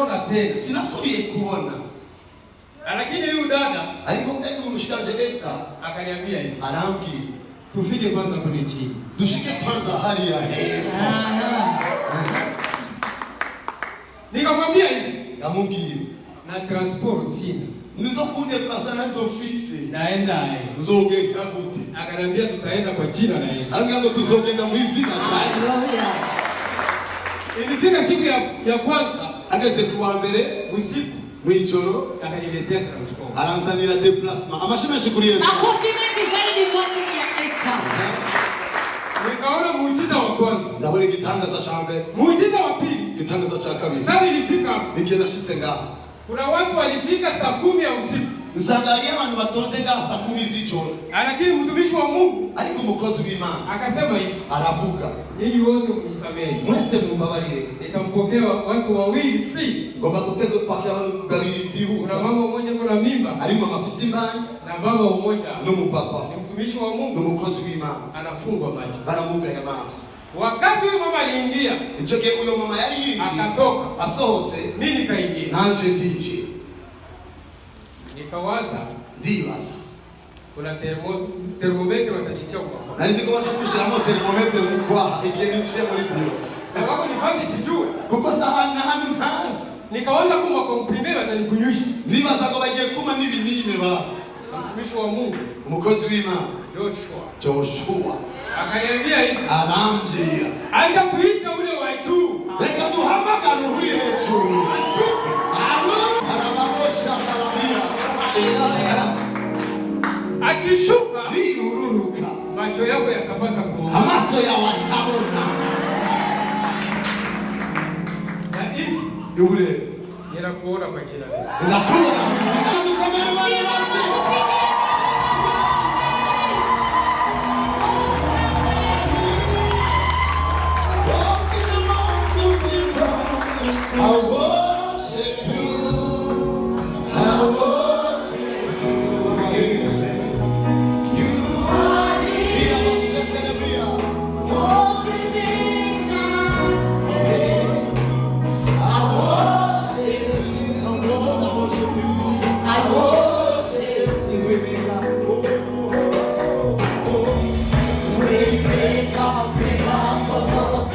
sijamuona tena. Sinasubiye kuona. Lakini huyu dada alipoenda mshikaji Esther akaniambia hivi. Arambwira tufike kwanza kule chini. Dushike kwanza hali ya hewa. Nikamwambia hivi. Namubwira. Na transport sina. Nizokunde plasa nazo ofisi. Naenda Nzogenda gute. Akaniambia tutaenda kwa jina la Yesu. Angalau tuzogenda mu izina rya Yesu. Haleluya. Ilifika siku ya kwanza ageze kuwa mbere usiku mwijoro akaniletea transport. Aranzanira déplacement. Amashimeshi kuri Yesu. Akofimeni zaidi kwa ajili ya Esther. Nikaona muujiza wa kwanza. Ndabona igitangaza cha mbere. Muujiza wa pili. Igitangaza cha kabiri. Sasa nilifika hapo. Nigiye nashitse ngaho. Kuna watu walifika saa 10 ya usiku. Nsagalia abantu batonze ngaho saa 10 z'ijoro. Lakini mtumishi wa Mungu ariko umukozi w'Imana akasema hivi. Aravuga. Ninyi wote mnisamehe. Mwese mumbabarire. Nitampokea watu wawili free. Ngomba gutega kwakira abantu babiri byihuta. Kuna mama mmoja kuna mimba. Ari mama afise imbanyi. Na baba mmoja. N'umupapa. Ni mtumishi wa Mungu. N'umukozi w'Imana. Anafungwa macho. Baramugaye amaso. Wakati huyo mama aliingia. Ico gihe uyo mama yari yinjiye. Akatoka. Asohotse. Mimi nikaingia. Nanje ndinjiye. Nikawaza. Ndibaza. Kuna termometre watanitia kwa. Nalizi ko basa kushiramo termometre mu kwaha igihe ninjiye muri biro. Sababu nifasi sijue. Kuko sahana hano ntazi. Nikawaza kuma komprime watanikunyusha. Nibaza ko bagiye kuma n'ibinine basi. Mtumishi wa Mungu. Umukozi w'Imana. Joshua. Akaniambia hivi. Arambwira. Acha tuite ule wa juu. Reka duhamagare uri hejuru. Arababosha tarabia. Akishuka. Niururuka. Macho yako yakapata kuona. Amaso yawe atabona. Na hivi. Ule. Ninakuona kwa jina la Yesu. Ninakuona. Sinadukamera bali basi. I worship you. I worship you. You are walking in the I worship you. I worship you. We make our miracle.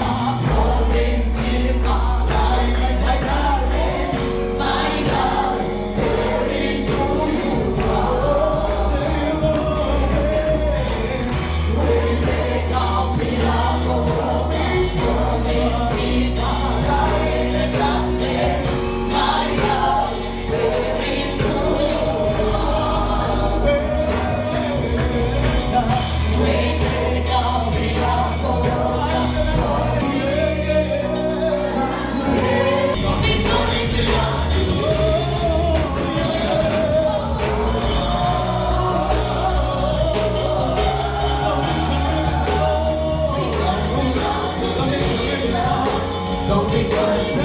Don't be